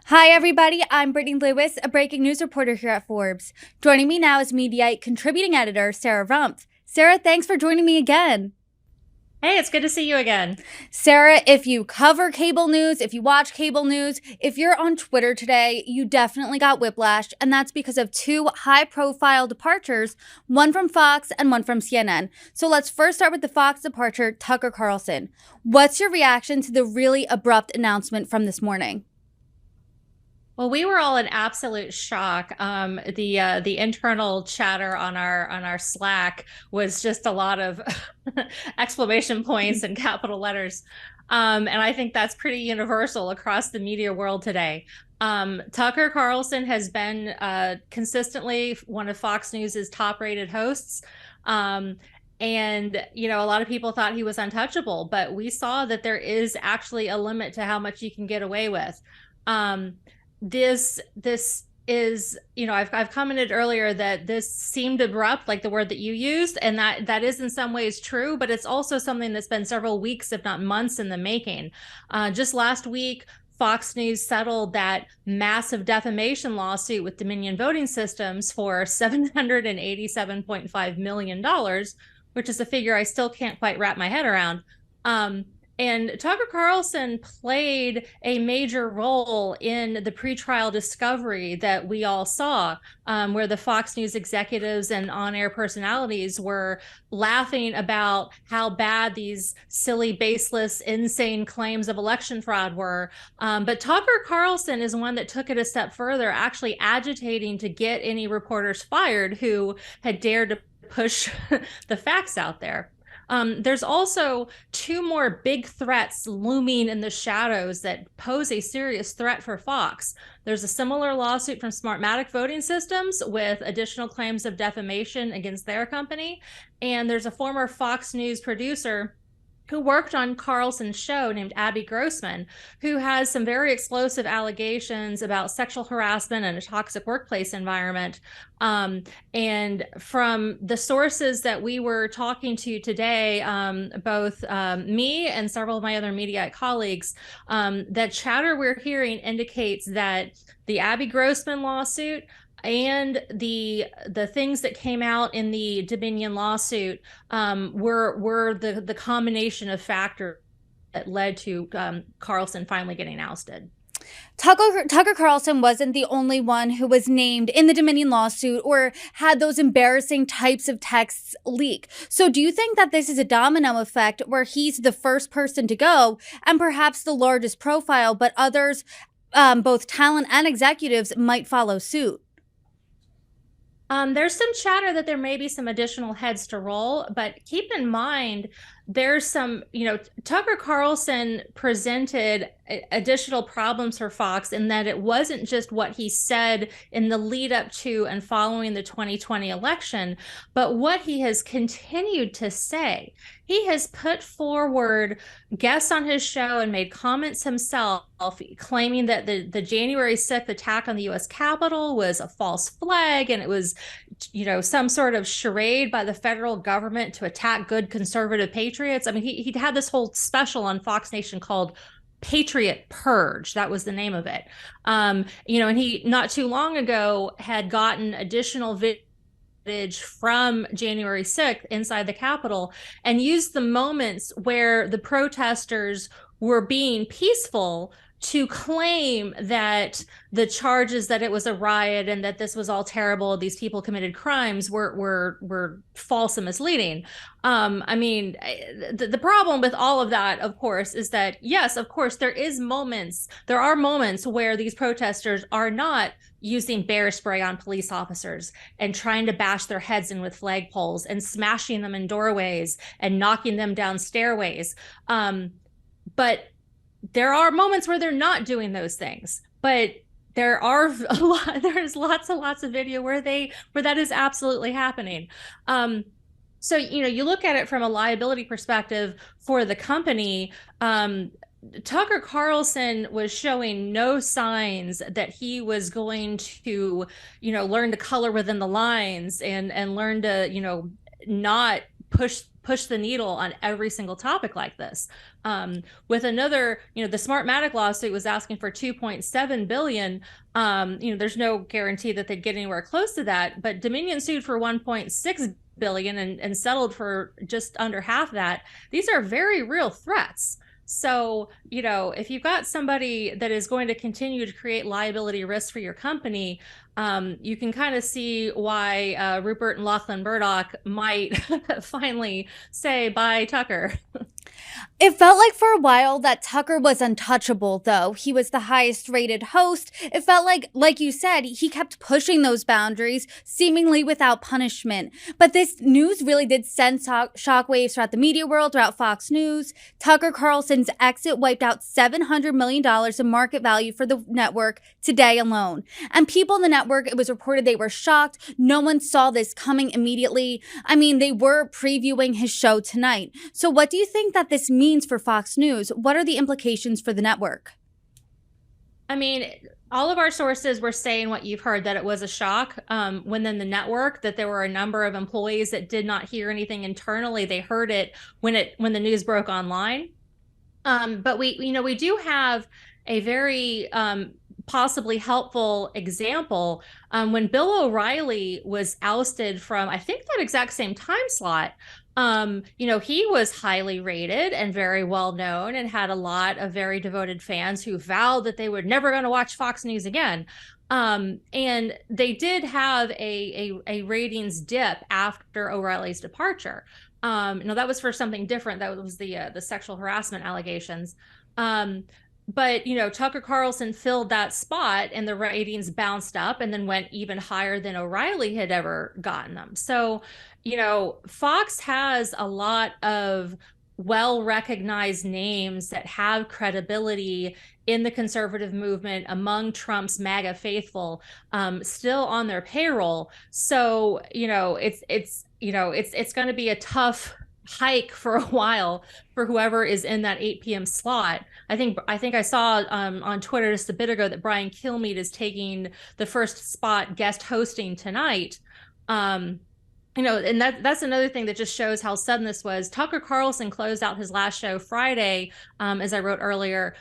Hi, everybody. I'm Brittany Lewis, a breaking news reporter here at Forbes. Joining me now is Mediaite contributing editor Sarah Rumpf. Sarah, thanks for joining me again. Hey, it's good to see you again. Sarah, if you cover cable news, if you watch cable news, if you're on Twitter today, you definitely got whiplash, and that's because of two high-profile departures, one from Fox and one from CNN. So let's first start with the Fox departure, Tucker Carlson. What's your reaction to the really abrupt announcement from this morning? Well, we were all in absolute shock. The internal chatter on our Slack was just a lot of exclamation points and capital letters. And I think that's pretty universal across the media world today. Tucker Carlson has been consistently one of Fox News's top-rated hosts. And, a lot of people thought he was untouchable, but we saw that there is actually a limit to how much you can get away with. This is, I've commented earlier that this seemed abrupt, like the word that you used, and that is in some ways true, but it's also something that's been several weeks, if not months, in the making. Just last week, Fox News settled that massive defamation lawsuit with Dominion Voting Systems for $787.5 million, which is a figure I still can't quite wrap my head around. And Tucker Carlson played a major role in the pretrial discovery that we all saw, where the Fox News executives and on-air personalities were laughing about how bad these silly, baseless, insane claims of election fraud were. But Tucker Carlson is one that took it a step further, actually agitating to get any reporters fired who had dared to push the facts out there. There's also two more big threats looming in the shadows that pose a serious threat for Fox. There's a similar lawsuit from Smartmatic Voting Systems with additional claims of defamation against their company. And there's a former Fox News producer who worked on Carlson's show named Abby Grossman, who has some very explosive allegations about sexual harassment and a toxic workplace environment. And from the sources that we were talking to today, both me and several of my other Mediaite colleagues, that chatter we're hearing indicates that the Abby Grossman lawsuit and the things that came out in the Dominion lawsuit were the combination of factors that led to Carlson finally getting ousted. Tucker Carlson wasn't the only one who was named in the Dominion lawsuit or had those embarrassing types of texts leak. So do you think that this is a domino effect where he's the first person to go and perhaps the largest profile, but others, both talent and executives, might follow suit? There's some chatter that there may be some additional heads to roll, but keep in mind there's some, Tucker Carlson presented additional problems for Fox in that it wasn't just what he said in the lead up to and following the 2020 election, but what he has continued to say. He has put forward guests on his show and made comments himself claiming that the January 6th attack on the U.S. Capitol was a false flag and it was, some sort of charade by the federal government to attack good conservative patriots. I mean, he had this whole special on Fox Nation called Patriot Purge. That was the name of it. And he not too long ago had gotten additional footage from January 6th inside the Capitol and used the moments where the protesters were being peaceful to claim that the charges that it was a riot and that this was all terrible, these people committed crimes, were false and misleading. The problem with all of that, of course, is that, yes, of course, there are moments where these protesters are not using bear spray on police officers and trying to bash their heads in with flagpoles and smashing them in doorways and knocking them down stairways. But there are moments where they're not doing those things, but there's lots and lots of video where that is absolutely happening. So, you look at it from a liability perspective for the company. Tucker Carlson was showing no signs that he was going to, learn to color within the lines and learn to, not push the needle on every single topic like this. With another, the Smartmatic lawsuit was asking for 2.7 billion. There's no guarantee that they'd get anywhere close to that, but Dominion sued for 1.6 billion and settled for just under half that. These are very real threats. So, if you've got somebody that is going to continue to create liability risk for your company, you can kind of see why Rupert and Lachlan Murdoch might finally say, bye, Tucker. It felt like for a while that Tucker was untouchable, though. He was the highest rated host. It felt like you said, he kept pushing those boundaries, seemingly without punishment. But this news really did send shockwaves throughout the media world, throughout Fox News. Tucker Carlson's exit wiped out $700 million in market value for the network today alone. And people in the network, it was reported they were shocked. No one saw this coming immediately. I mean, they were previewing his show tonight. So what do you think that this means for Fox News? What are the implications for the network? I mean, all of our sources were saying what you've heard, that it was a shock within the network, that there were a number of employees that did not hear anything internally. They heard it when the news broke online. But we do have a very possibly helpful example when Bill O'Reilly was ousted from, I think, that exact same time slot. He was highly rated and very well known and had a lot of very devoted fans who vowed that they were never going to watch Fox News again. And they did have a ratings dip after O'Reilly's departure. That was for something different. That was the sexual harassment allegations. But, Tucker Carlson filled that spot and the ratings bounced up and then went even higher than O'Reilly had ever gotten them. So, Fox has a lot of well-recognized names that have credibility in the conservative movement among Trump's MAGA faithful, still on their payroll. So, it's going to be a tough hike for a while for whoever is in that 8 p.m. slot. I think I saw on Twitter just a bit ago that Brian Kilmeade is taking the first spot guest hosting tonight. And that's another thing that just shows how sudden this was. Tucker Carlson closed out his last show Friday, as I wrote earlier,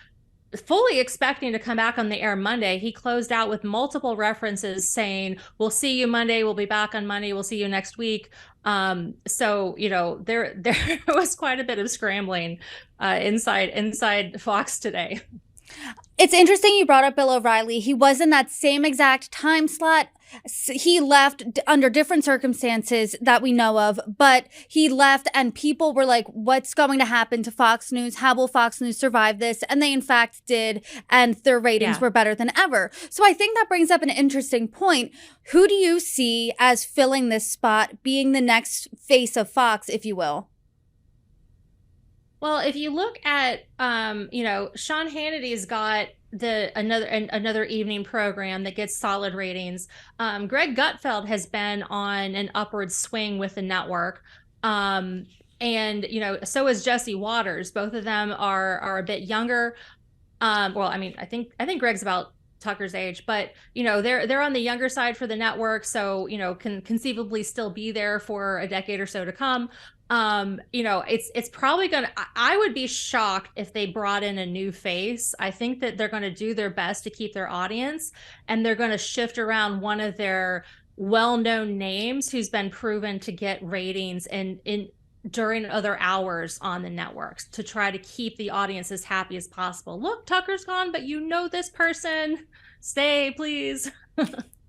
fully expecting to come back on the air Monday. He closed out with multiple references saying, "We'll see you Monday. We'll be back on Monday. We'll see you next week." So there was quite a bit of scrambling inside Fox today. It's interesting you brought up Bill O'Reilly. He was in that same exact time slot. He left under different circumstances that we know of, but he left and people were like, what's going to happen to Fox News? How will Fox News survive this? And they in fact did, and their ratings were better than ever. So I think that brings up an interesting point. Who do you see as filling this spot, being the next face of Fox, if you will? Well, if you look at, Sean Hannity's got another evening program that gets solid ratings. Greg Gutfeld has been on an upward swing with the network. And, so is Jesse Waters. Both of them are a bit younger. I think Greg's about Tucker's age, but they're on the younger side for the network, so can conceivably still be there for a decade or so to come. It's probably I would be shocked if they brought in a new face. I think that they're going to do their best to keep their audience, and they're going to shift around one of their well-known names who's been proven to get ratings and during other hours on the networks to try to keep the audience as happy as possible. Look, Tucker's gone, but this person. Stay, please.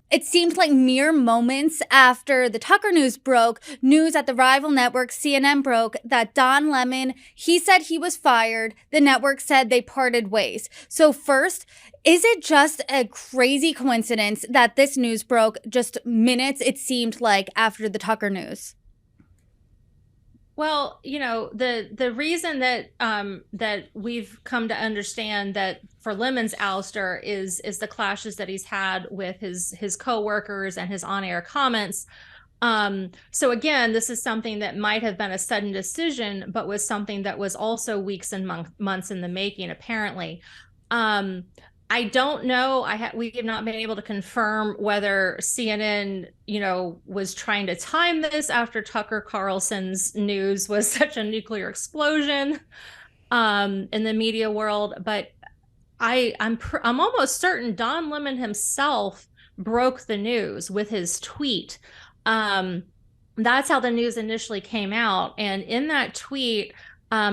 It seemed like mere moments after the Tucker news broke, news at the rival network CNN broke that Don Lemon, he said he was fired. The network said they parted ways. So first, is it just a crazy coincidence that this news broke just minutes, it seemed like, after the Tucker news? Well, the reason that we've come to understand that for Lemon's ouster is the clashes that he's had with his coworkers and his on-air comments. So again, this is something that might have been a sudden decision, but was something that was also weeks and months in the making, apparently. I don't know. We have not been able to confirm whether CNN, was trying to time this after Tucker Carlson's news was such a nuclear explosion in the media world. But I'm almost certain Don Lemon himself broke the news with his tweet. That's how the news initially came out, and in that tweet,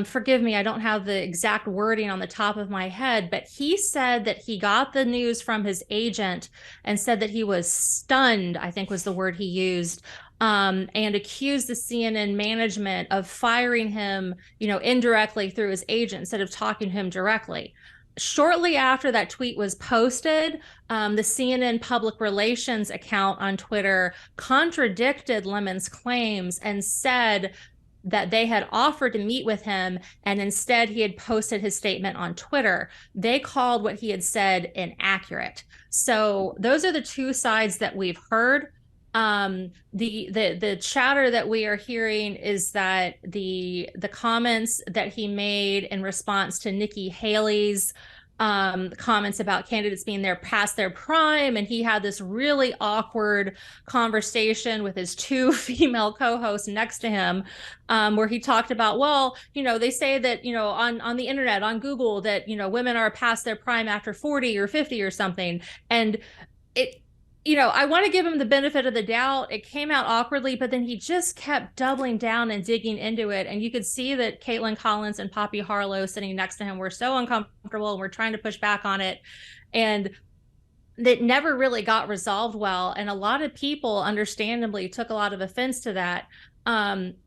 forgive me, I don't have the exact wording on the top of my head, but he said that he got the news from his agent and said that he was stunned, I think was the word he used, and accused the CNN management of firing him, indirectly through his agent instead of talking to him directly. Shortly after that tweet was posted, the CNN public relations account on Twitter contradicted Lemon's claims and said that they had offered to meet with him, and instead he had posted his statement on Twitter. They called what he had said inaccurate. So those are the two sides that we've heard. The chatter that we are hearing is that the comments that he made in response to Nikki Haley's comments about candidates being there past their prime, and he had this really awkward conversation with his two female co-hosts next to him, where he talked about, well, they say that, on the internet, on Google, that, women are past their prime after 40 or 50 or something. And I want to give him the benefit of the doubt. It came out awkwardly, but then he just kept doubling down and digging into it. And you could see that Caitlin Collins and Poppy Harlow sitting next to him were so uncomfortable and were trying to push back on it. And that never really got resolved well. And a lot of people, understandably, took a lot of offense to that.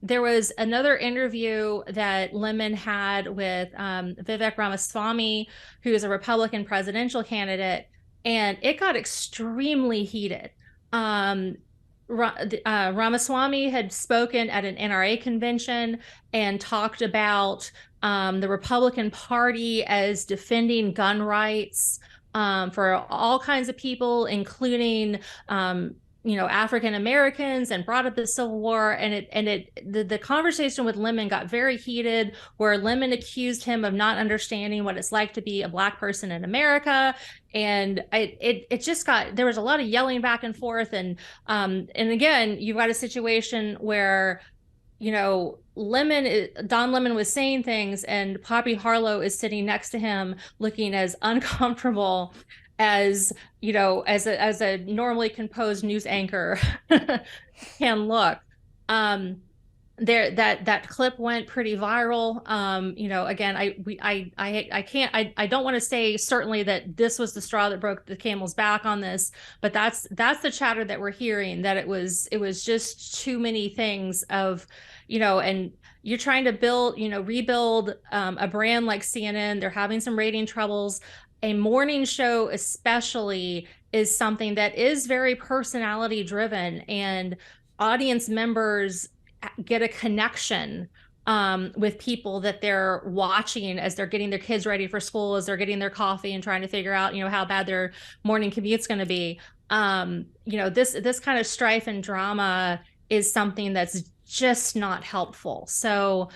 There was another interview that Lemon had with Vivek Ramaswamy, who is a Republican presidential candidate, and it got extremely heated. Ramaswamy had spoken at an NRA convention and talked about the Republican Party as defending gun rights for all kinds of people, including African Americans, and brought up the Civil War. And the conversation with Lemon got very heated, where Lemon accused him of not understanding what it's like to be a Black person in America. And it just there was a lot of yelling back and forth. And again, you've got a situation where, Don Lemon was saying things, and Poppy Harlow is sitting next to him looking as uncomfortable as as a normally composed news anchor can look. That clip went pretty viral. Again, I don't want to say certainly that this was the straw that broke the camel's back on this, but that's the chatter that we're hearing, that it was just too many things of, and you're trying to rebuild a brand like CNN. They're having some rating troubles. A morning show especially is something that is very personality driven, and audience members get a connection with people that they're watching as they're getting their kids ready for school, as they're getting their coffee and trying to figure out, how bad their morning commute's going to be. This kind of strife and drama is something that's just not helpful. So,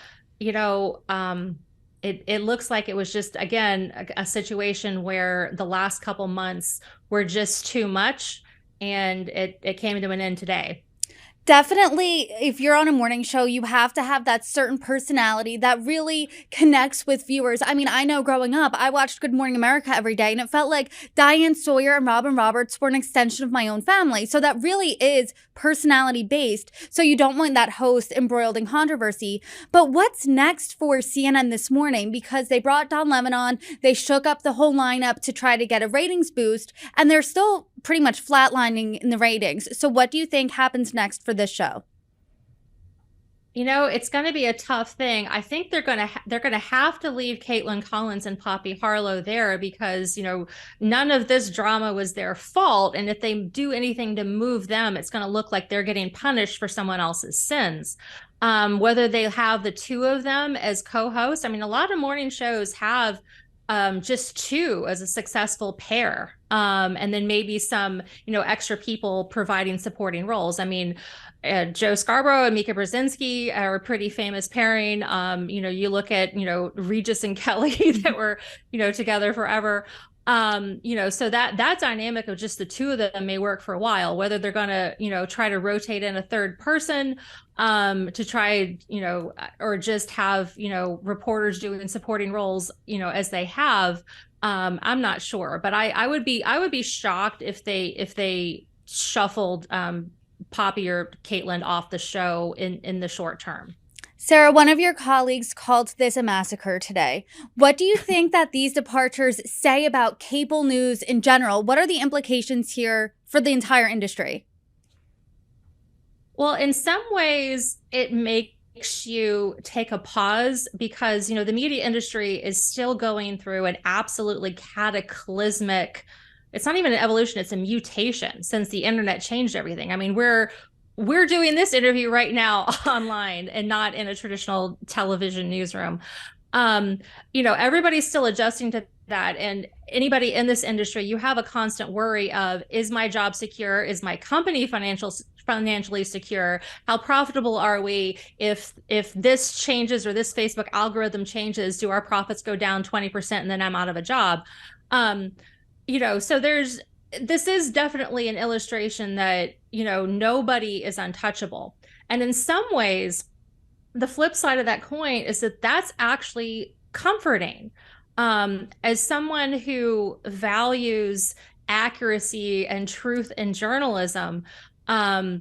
it looks like it was just, again, a situation where the last couple months were just too much, and it came to an end today. Definitely, if you're on a morning show, you have to have that certain personality that really connects with viewers. I mean, I know growing up, I watched Good Morning America every day, and it felt like Diane Sawyer and Robin Roberts were an extension of my own family. So that really is personality based. So you don't want that host embroiled in controversy. But what's next for CNN this morning? Because they brought Don Lemon on, they shook up the whole lineup to try to get a ratings boost, and they're still pretty much flatlining in the ratings. So what do you think happens next for this show? It's going to be a tough thing. I think they're going to have to leave Caitlin Collins and Poppy Harlow there, because none of this drama was their fault, and if they do anything to move them, it's going to look like they're getting punished for someone else's sins. Whether they have the two of them as co-hosts, I mean, a lot of morning shows have just two as a successful pair, and then maybe some extra people providing supporting roles. I mean, Joe Scarborough and Mika Brzezinski are a pretty famous pairing. You look at Regis and Kelly that were together forever. So that dynamic of just the two of them may work for a while. Whether they're gonna, try to rotate in a third person, to try, or just have, reporters doing supporting roles, as they have. I'm not sure, but I would be shocked if they shuffled Poppy or Caitlin off the show in the short term. Sarah, one of your colleagues called this a massacre today. What do you think that these departures say about cable news in general? What are the implications here for the entire industry? Well, in some ways, it makes you take a pause because, the media industry is still going through an absolutely cataclysmic, it's not even an evolution, it's a mutation since the internet changed everything. I mean, we're doing this interview right now online and not in a traditional television newsroom. Everybody's still adjusting to that. And anybody in this industry, you have a constant worry of, is my job secure? Is my company financially secure? How profitable are we? If this changes or this Facebook algorithm changes, do our profits go down 20% and then I'm out of a job? So this is definitely an illustration that, nobody is untouchable. And in some ways, the flip side of that coin is that that's actually comforting. As someone who values accuracy and truth in journalism, I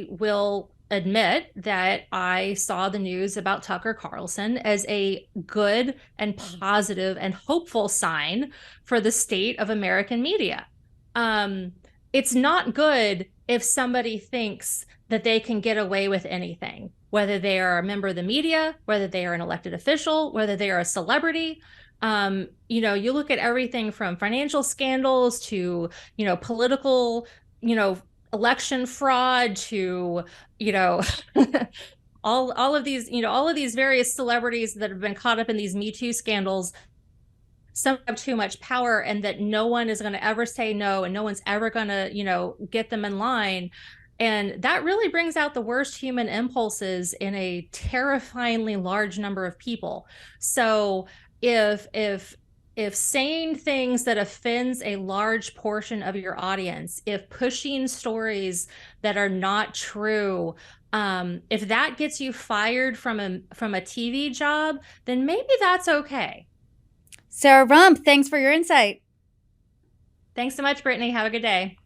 will admit that I saw the news about Tucker Carlson as a good and positive and hopeful sign for the state of American media. It's not good if somebody thinks that they can get away with anything, whether they are a member of the media, whether they are an elected official, whether they are a celebrity. You look at everything from financial scandals to, political, election fraud to, all of these various celebrities that have been caught up in these Me Too scandals. Some have too much power and that no one is going to ever say no and no one's ever going to, get them in line. And that really brings out the worst human impulses in a terrifyingly large number of people. So if saying things that offends a large portion of your audience, if pushing stories that are not true, if that gets you fired from a TV job, then maybe that's okay. Sarah Rumpf, thanks for your insight. Thanks so much, Brittany. Have a good day.